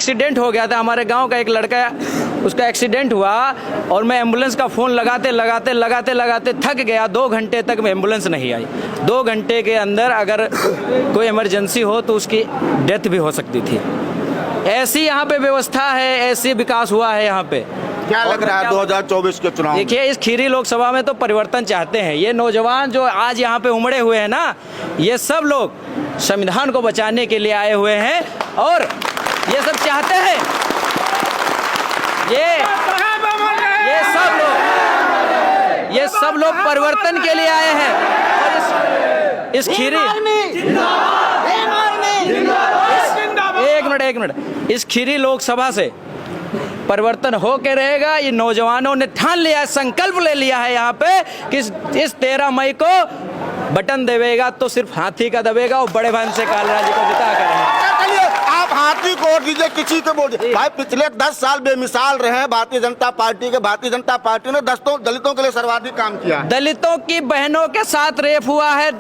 Accident हो गया था, हमारे गांव का एक लड़का, उसका एक्सीडेंट हुआ और मैं एम्बुलेंस का फ़ोन लगाते थक गया। 2 घंटे तक एम्बुलेंस नहीं आई। 2 घंटे के अंदर अगर कोई इमरजेंसी हो तो उसकी डेथ भी हो सकती थी। ऐसी यहाँ पे व्यवस्था है, ऐसी विकास हुआ है यहाँ पे। क्या लग रहा है 2024 के चुनाव? देखिए, इस खीरी लोकसभा में तो परिवर्तन चाहते हैं ये नौजवान जो आज यहाँ पे उमड़े हुए हैं ना, ये सब लोग संविधान को बचाने के लिए आए हुए हैं और ये सब चाहते हैं, ये सब लोग परिवर्तन के लिए आए हैं। और इस खीरी एक मिनट इस खीरी लोकसभा से परिवर्तन हो के रहेगा। ये नौजवानों ने ठान लिया है, संकल्प ले लिया है यहाँ पे कि इस 13 मई को बटन दबेगा तो सिर्फ हाथी का दबेगा और बड़े भाई से कालराज को जिता कर। आप हाथी को वोट दीजिए, किसी को वोट दीजिए। भाई पिछले 10 साल बेमिसाल रहे हैं भारतीय जनता पार्टी के। भारतीय जनता पार्टी ने दलितों के लिए सर्वाधिक काम किया। दलितों की बहनों के साथ रेप हुआ है।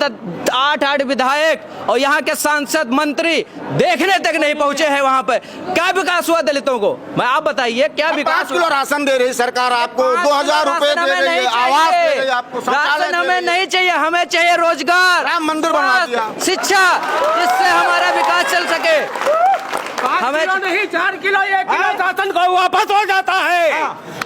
8 विधायक और यहाँ के सांसद मंत्री देखने तक नहीं पहुंचे हैं वहाँ पे। क्या विकास हुआ दलितों को? मैं आप बताइए क्या विकास? 5 किलो राशन दे रही सरकार आपको, 2000 रुपए दे रही है, आवास दे रही है आपको। राशन हमें नहीं चाहिए, हमें चाहिए रोजगार, राम मंदिर बनवा दिया, शिक्षा, जिससे हमारा विकास चल सके। हमें नहीं 4 किलो 1 किलो शासन को वापस हो जाता है।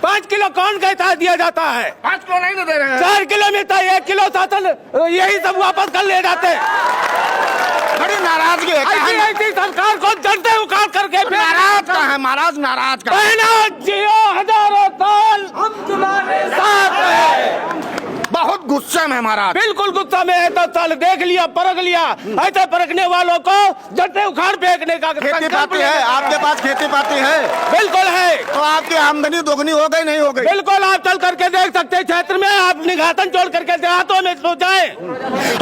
5 किलो कौन कहता है दिया जाता है? 5 किलो नहीं दे रहे हैं। 4 किलो मिलता है, 1 किलो शासन यही सब वापस कर ले जाते हैं। बड़ी नाराजगी है। ऐसी सरकार को जड़ते उखाड़ करके नाराज का है महाराज, नाराज का। जियो हजारों साल हम तुम्हारे साथ हैं। बहुत गुस्सा में महाराज, बिल्कुल गुस्सा में है। 10 साल देख लिया, परख लिया। ऐसे परखने वालों को जड़ते उखाड़ फेंकने का खेती पाती है आपके पास? खेती पाती है? बिल्कुल है। तो आपकी आमदनी दोगुनी हो गई नहीं हो गई? बिल्कुल, आप चल करके देख सकते हैं क्षेत्र में। आप निघातन छोड़ करके देहातों में सो जाए।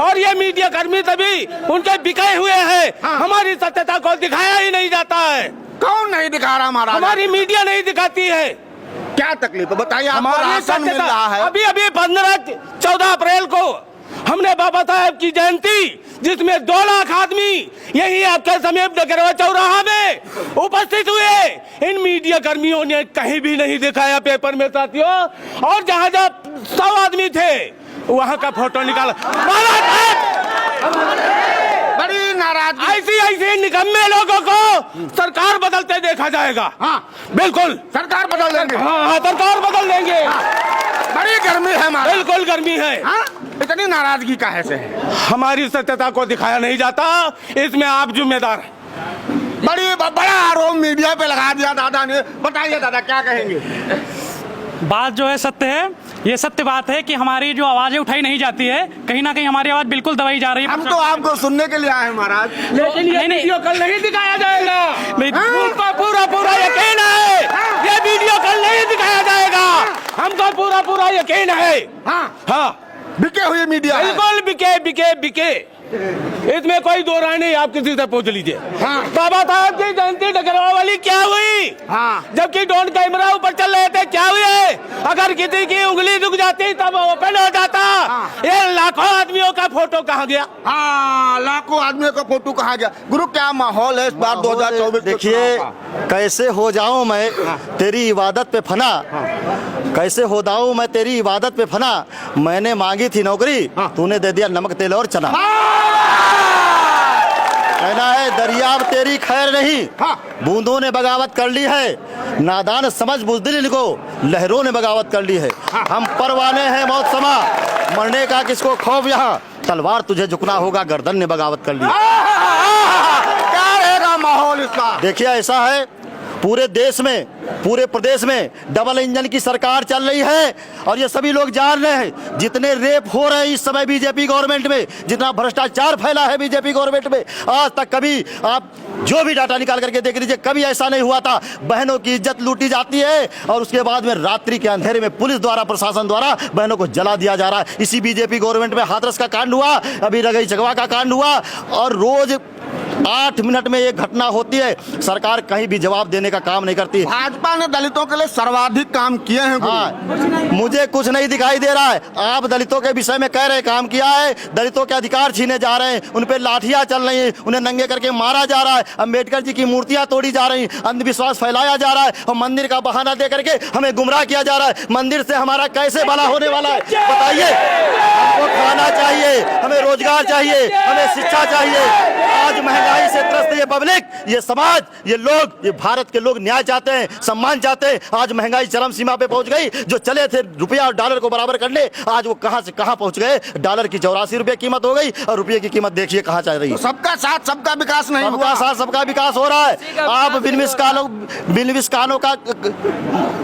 और ये मीडिया कर्मी तभी उनके बिकाए हुए हैं। हमारी सत्यता को दिखाया ही नहीं जाता है। कौन नहीं दिखा रहा महाराज? हमारी मीडिया नहीं दिखाती है। क्या तकलीफ है बताइए? हमारी राशन मिल रहा है। अभी 14 अप्रैल को हमने बाबा साहब की जयंती, जिसमें 2 लाख आदमी यही आपके समीप डगरवा चौराहा में उपस्थित हुए, इन मीडिया कर्मियों ने कहीं भी नहीं दिखाया पेपर में साथियों। और जहाँ 100 आदमी थे वहाँ का फोटो निकाला। बड़ी नाराजगी। ऐसी निकम्मे लोगों को सरकार बदलते देखा जाएगा। हाँ बिल्कुल, सरकार बदल देंगे। हाँ, सरकार बदल देंगे। बड़ी गर्मी है महाराज। बिल्कुल गर्मी है। हाँ? इतनी नाराजगी काहे से है? हमारी सत्यता को दिखाया नहीं जाता, इसमें आप जिम्मेदार हैं। बड़ा आरोप मीडिया पे लगा दिया दादा ने। बताइए दादा क्या कहेंगे? बात जो है सत्य है। ये सत्य बात है कि हमारी जो आवाजें उठाई नहीं जाती है, कहीं ना कहीं हमारी आवाज बिल्कुल दबाई जा रही है। हम तो आपको सुनने के लिए आए हैं महाराज। लेकिन ये वीडियो कल नहीं दिखाया जाएगा। हमको पूरा यकीन है ये वीडियो कल नहीं दिखाया जाएगा। हमको पूरा यकीन है। हाँ, बिके हुए मीडिया है। बिल्कुल बिके। इसमें कोई दो राय नहीं। आप किसी से पूछ लीजिए। हाँ। बाबा साहब की जयंती डगरवा वाली क्या हुई? हाँ। जबकि ड्रोन कैमरा ऊपर चल रहे थे, क्या हुए? अगर किसी की उंगली रुक जाती तब ओपन हो जाता। हाँ। ये लाखों आदमियों का फोटो कहाँ गया? हाँ, लाखों आदमियों का फोटो कहाँ गया? गुरु क्या माहौल है इस बार 2024? देखिए, कैसे हो जाऊं मैं तेरी इबादत पे फना, कैसे हो जाऊं मैं तेरी इबादत पे फना। मैंने मांगी थी नौकरी, तूने दे दिया नमक तेल और चना। कहना है दरिया तेरी खैर नहीं, बूंदों ने बगावत कर ली है। नादान समझ बुज़दिल को लहरों ने बगावत कर ली है। हम परवाने हैं मौत समा, मरने का किसको खौफ यहाँ। तलवार तुझे झुकना होगा, गर्दन ने बगावत कर ली। क्या रहेगा माहौल इसका? देखिए, ऐसा है पूरे देश में, पूरे प्रदेश में डबल इंजन की सरकार चल रही है और ये सभी लोग जान रहे हैं। जितने रेप हो रहे हैं इस समय बीजेपी गवर्नमेंट में, जितना भ्रष्टाचार फैला है बीजेपी गवर्नमेंट में, आज तक कभी आप जो भी डाटा निकाल करके देख लीजिए, कभी ऐसा नहीं हुआ था। बहनों की इज्जत लूटी जाती है और उसके बाद में रात्रि के अंधेरे में पुलिस द्वारा, प्रशासन द्वारा बहनों को जला दिया जा रहा है। इसी बीजेपी गवर्नमेंट में हाथरस का कांड हुआ, अभी रगई चकवा का कांड हुआ और रोज 8 मिनट में एक घटना होती है। सरकार कहीं भी जवाब देने का का काम नहीं करती। भाजपा ने दलितों के लिए सर्वाधिक काम किए हैं गुरु। हाँ, मुझे कुछ नहीं दिखाई दे रहा है। आप दलितों के विषय में कह रहे काम किया है, दलितों के अधिकार छीने जा रहे हैं, उन पे लाठियां चल रही हैं, उन्हें नंगे करके मारा जा रहा है, अम्बेडकर जी की मूर्तियां तोड़ी जा रही, अंधविश्वास फैलाया जा रहा है और मंदिर का बहाना दे करके हमें गुमराह किया जा रहा है। मंदिर से हमारा कैसे भला होने वाला है बताइए? हमको खाना चाहिए, हमें रोजगार चाहिए, हमें शिक्षा चाहिए। आज महंगाई से त्रस्त ये पब्लिक, ये समाज, ये लोग, ये भारत के लोग न्याय चाहते हैं, सम्मान चाहते हैं। आज महंगाई चरम सीमा पे पहुंच गई। जो चले थे रुपया और डॉलर को बराबर करने, आज वो कहां से कहां पहुंच गए। डॉलर की 84 रुपये कीमत हो गई और रुपये की कीमत देखिए कहां चल रही है। सबका साथ सबका विकास नहीं हुआ। सबका साथ सबका विकास हो रहा है। आप बिल्किस कानो का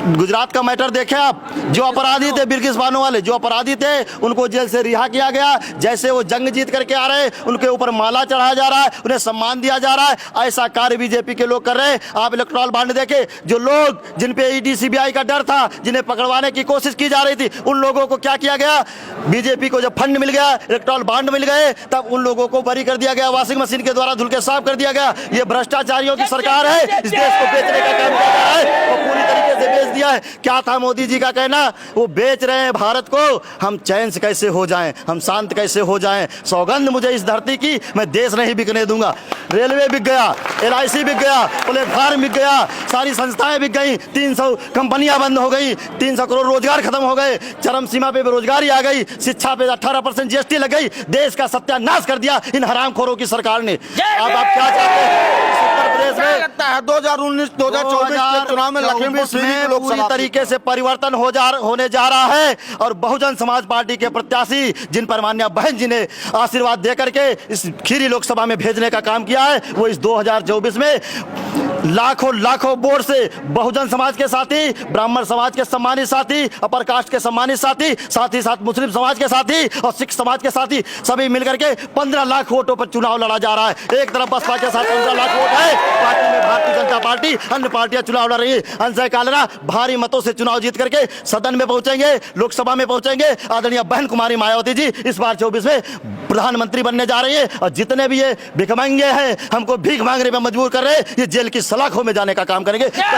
गुजरात का मैटर देखे आप। जो अपराधी थे बिल्किस बानो वाले, जो अपराधी थे उनको जेल से रिहा किया गया। जैसे वो जंग जीत करके आ रहे हैं, उनके ऊपर माला चढ़ाया जा रहा है, उन्हें सम्मान दिया जा रहा है। ऐसा कार्य बीजेपी के लोग कर रहे हैं। आप इलेक्ट्रॉल बॉन्ड देखे, जो लोग जिन पे ईडी सीबीआई का डर था, जिन्हें पकड़वाने की कोशिश की जा रही थी, उन लोगों को क्या किया गया? बीजेपी को जब फंड मिल गया, इलेक्ट्रॉल बॉन्ड मिल गए, तब उन लोगों को बरी कर दिया गया, वॉशिंग मशीन के द्वारा धुल के साफ कर दिया गया। ये भ्रष्टाचारियों की सरकार है। इस देश को बेचने का काम कर रहा है और पूरी तरीके से बेच दिया है। क्या था मोदी जी का कहना? वो बेच रहे हैं भारत को, हम चैन से कैसे हो जाएं, हम शांत कैसे हो जाएं। सौगंध मुझे इस धरती की, मैं देश नहीं बिकने दूंगा। रेलवे बिक गया, LIC बिक गया, प्लेटफार्म बिक गया, सारी संस्थाएं बिक गई, 300 कंपनियां बंद हो गई, 300 करोड़ रोजगार खत्म हो गए, चरम सीमा पे बेरोजगारी आ गई, शिक्षा पे 18% GST लग गई। देश का सत्यानाश कर दिया इन हरामखोरों की सरकार ने। अब आप क्या चाहते हैं? उत्तर प्रदेश में लगता है 2019-2024 के चुनाव में लखीमपुर खीरी पूरी तरीके से परिवर्तन होने जा रहा है और बहुजन समाज पार्टी के प्रत्याशी, जिन पर माननीय बहन जी ने आशीर्वाद देकर के इस खीरी लोकसभा में भेजने का काम किया है, वो इस 2024 में लाखों वोट से बहुजन समाज के साथी, ब्राह्मण समाज के सम्मानित साथी, अपर कास्ट के सम्मानित साथी, साथ ही साथ मुस्लिम समाज के साथी और सिख समाज के साथी, सभी मिलकर के 15 लाख वोटों पर चुनाव लड़ा जा रहा है। एक तरफ बसपा के साथ 15 लाख वोट है, बाकी में भारतीय जनता पार्टी, अन्य पार्टियां चुनाव लड़ रही है। अंशय कालरा भारी मतों से चुनाव जीत करके सदन में पहुंचेंगे, लोकसभा में पहुंचेंगे। आदरणीय बहन कुमारी मायावती जी इस बार 24 में प्रधानमंत्री बनने जा रही है और जितने भी ये भिखमंगे हैं, हमको भीख मांगने में मजबूर कर रहे हैं, ये जेल की सलाखों में जाने का काम करेंगे। क्या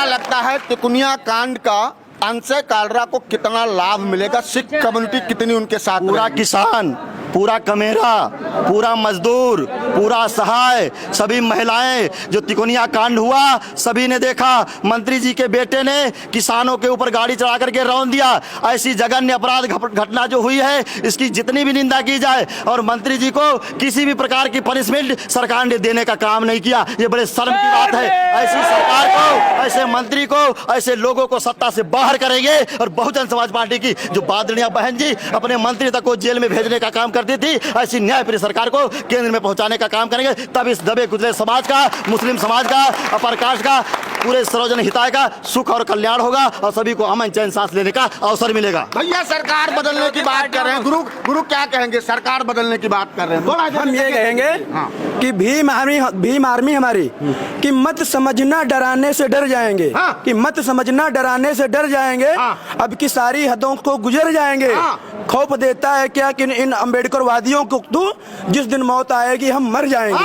लगता है तिकुनिया कांड का अंशय कालरा को कितना लाभ मिलेगा? सिख कम्युनिटी कितनी उनके साथ? पूरा किसान, पूरा कमेरा, पूरा मजदूर, पूरा सहाय, सभी महिलाएं, जो तिकोनिया कांड हुआ सभी ने देखा। मंत्री जी के बेटे ने किसानों के ऊपर गाड़ी चढ़ा करके रौंद दिया। ऐसी जघन्य अपराध घटना जो हुई है, इसकी जितनी भी निंदा की जाए, और मंत्री जी को किसी भी प्रकार की पनिशमेंट सरकार ने देने का काम नहीं किया। ये बड़े शर्म की बात है। ऐसी सरकार को, ऐसे मंत्री को, ऐसे लोगों को सत्ता से बाहर करेंगे। और बहुजन समाज पार्टी की जो बादलिया बहन जी अपने मंत्री तक को जेल में भेजने का काम करती थी, ऐसी न्यायप्रिय सरकार को केंद्र में पहुंचाने का काम करेंगे। तब इस दबे कुचले समाज का, मुस्लिम समाज का, अपर कास्ट का, पूरे सर्वजन हिताय का सुख और कल्याण होगा और सभी को अमन चैन सांस लेने का अवसर मिलेगा। भैया सरकार बदलने की बात कर रहे हैं, गुरु क्या कहेंगे? सरकार बदलने की बात कर रहे हैं। हम ये कहेंगे कि भीम आर्मी हमारी कि मत समझना डराने से डर जाएंगे, कि मत समझना डराने से डर जाएंगे, अब की सारी हदों को गुजर जाएंगे। खौफ देता है क्या कि इन अम्बेडकर वादियों को तू जिस दिन मौत आएगी हम मर जाएंगे।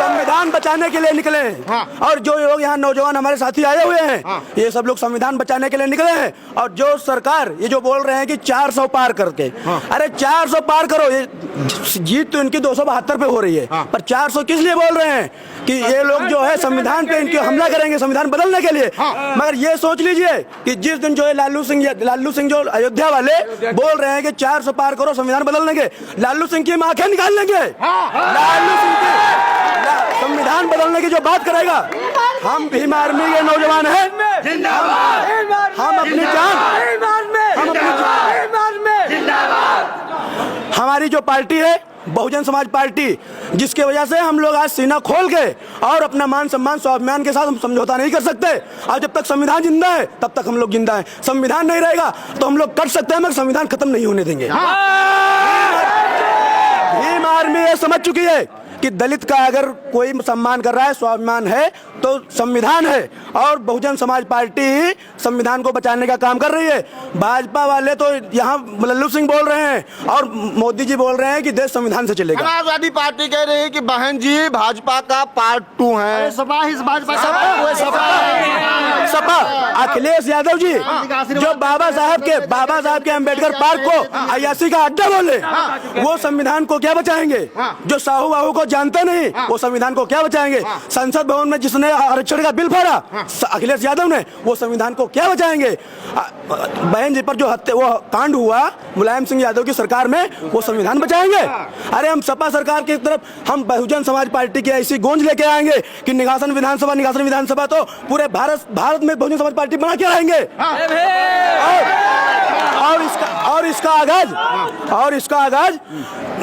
संविधान बचाने के लिए निकले हैं और जो लोग यहाँ नौजवान हमारे साथी आए हुए हैं, ये सब लोग संविधान बचाने के लिए निकले हैं। और जो सरकार ये जो बोल रहे हैं कि 400 पार करके, अरे 400 पार करो, ये जीत तो इनकी 272 पे हो रही है, पर 400 किस लिए बोल रहे हैं? कि ये लोग जो है संविधान पे इनके हमला करेंगे संविधान बदलने के लिए। मगर ये सोच लीजिए कि जिस दिन जो है लालू सिंह जो अयोध्या वाले बोल रहे हैं कि 400 पार करो संविधान बदल लेंगे, लालू सिंह की आंखें निकाल लेंगे। लालू सिंह की संविधान बदलने की जो बात करेगा, हम भीम आर्मी के नौजवान हैं, हम अपनी हमारी जो पार्टी है बहुजन समाज पार्टी, जिसके वजह से हम लोग आज सीना खोल के और अपना मान सम्मान स्वाभिमान के साथ हम समझौता नहीं कर सकते। और जब तक संविधान जिंदा है तब तक हम लोग जिंदा हैं। संविधान नहीं रहेगा तो हम लोग कर सकते हैं मगर संविधान खत्म नहीं होने देंगे। भीम आर्मी ये समझ चुकी है कि दलित का अगर कोई सम्मान कर रहा है, स्वाभिमान है, तो संविधान है और बहुजन समाज पार्टी ही संविधान को बचाने का काम कर रही है। भाजपा वाले तो यहाँ लल्लू सिंह बोल रहे हैं और मोदी जी बोल रहे हैं कि देश संविधान से चलेगा। समाजवादी पार्टी कह रही है कि बहन जी भाजपा का पार्ट 2 है। सपा अखिलेश यादव जी जो बाबा साहब के अम्बेडकर पार्क को अयासी का अड्डा बोले, वो संविधान को क्या बचाएंगे? जो साहू बाहू को जानते नहीं, वो संविधान को क्या बचाएंगे? संसद भवन में जिसने आरक्षण का बिल फाड़ा अखिलेश यादव ने, वो संविधान को क्या बचाएंगे? बहन जी पर जो वो कांड हुआ मुलायम सिंह यादव की सरकार में, वो संविधान बचाएंगे? अरे हम सपा सरकार की तरफ हम बहुजन समाज पार्टी की ऐसी गूंज लेके आएंगे कि निघासन विधानसभा तो पूरे भारत में बहुजन समाज पार्टी बना के रहेंगे। और इसका आगाज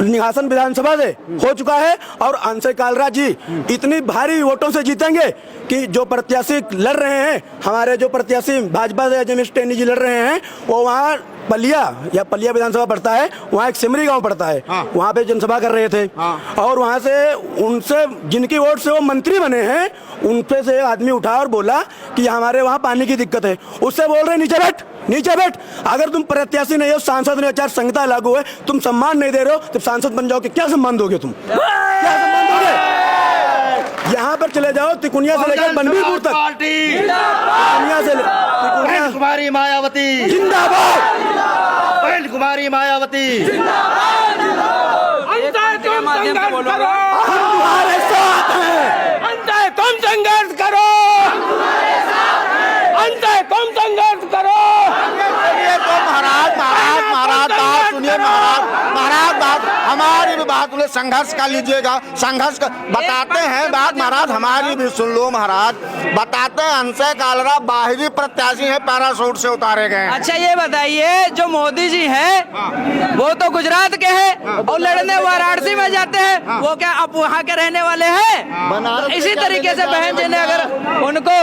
निघासन विधानसभा से हो चुका है और अंशय कालरा जी इतनी भारी वोटों से जीतेंगे कि जो प्रत्याशी लड़ रहे हैं, हमारे जो प्रत्याशी भाजपा से जमीश टेनी जी लड़ रहे हैं, वो वहाँ पलिया विधानसभा पड़ता है, वहाँ एक सिमरी गांव पड़ता है, वहाँ पे जनसभा कर रहे थे और वहाँ से उनसे जिनकी वोट से वो मंत्री बने हैं, उनपे से आदमी उठा और बोला कि हमारे वहाँ पानी की दिक्कत है। उससे बोल रहे नीचे बैठ। अगर तुम प्रत्याशी नहीं हो, सांसद आचार संहिता लागू है, तुम सम्मान नहीं दे रहे हो, तो सांसद बन जाओगे, क्या सम्मान दोगे तुम? क्या सम्मान दोगे? यहाँ पर चले जाओ तिकुनिया से लेकर बनबीपुर तक, तिकुनिया से बहन कुमारी मायावती जिंदाबाद, बहन कुमारी मायावती हम तुम्हारे साथ हैं। तुम संघर्ष करो, तुम संघर्ष करो। महाराज बात सुनिए, महाराज बात हमारी भी बात उन्हें संघर्ष का लीजिएगा, बताते हैं बात महाराज, हमारी भी सुन लो महाराज। बताते हैं अंशय कालरा बाहरी प्रत्याशी है, पैराशूट से उतारे गए। अच्छा ये बताइए, जो मोदी जी हैं वो तो गुजरात के हैं और लड़ने वाराणसी में जाते हैं, वो क्या आप वहाँ के रहने वाले हैं? इसी तरीके से बहन जी ने अगर उनको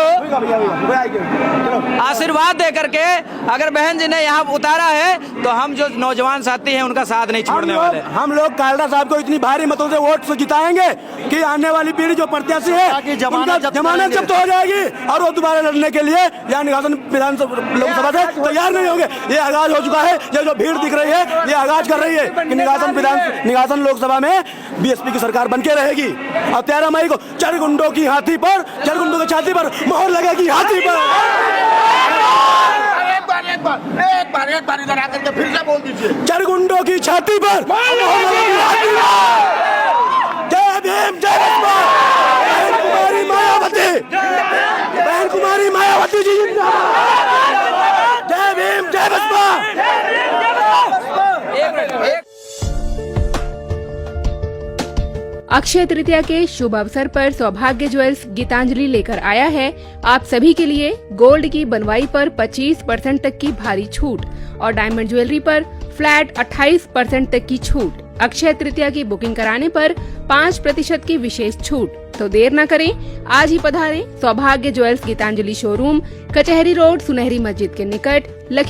आशीर्वाद दे करके अगर बहन जी ने यहाँ उतारा है, तो हम जो नौजवान साथी हैं उनका साथ नहीं छोड़ने वाले। हम लोग कालरा साहब को इतनी भारी मतों से वोट से जिताएंगे कि आने वाली पीढ़ी जो प्रत्याशी है उनका जमानत जब्त हो जाएगी और वो दोबारा लड़ने के लिए यहाँ निघासन लोकसभा से तैयार नहीं होंगे। ये आगाज हो चुका है, ये जो भीड़ दिख रही है ये आगाज कर रही है कि निघासन लोकसभा में बीएसपी की सरकार बनके रहेगी और 13 मई को चरगुंडों की छाती पर मोहर लगेगी, हाथी पर। एक बार इधर आकर के फिर से बोल दीजिए, चरगुंडों की छाती पर जय भीम जय बहन कुमारी मायावती जी जिंदाबाद, जय भीम जय बसपा। अक्षय तृतीया के शुभ अवसर पर सौभाग्य ज्वेल्स गीतांजलि लेकर आया है आप सभी के लिए गोल्ड की बनवाई पर 25% तक की भारी छूट और डायमंड ज्वेलरी पर फ्लैट 28% तक की छूट। अक्षय तृतीया की बुकिंग कराने पर 5% की विशेष छूट। तो देर न करें, आज ही पधारें सौभाग्य ज्वेल्स गीतांजलि शोरूम, कचहरी रोड, सुनहरी मस्जिद के निकट, लखीमपुर।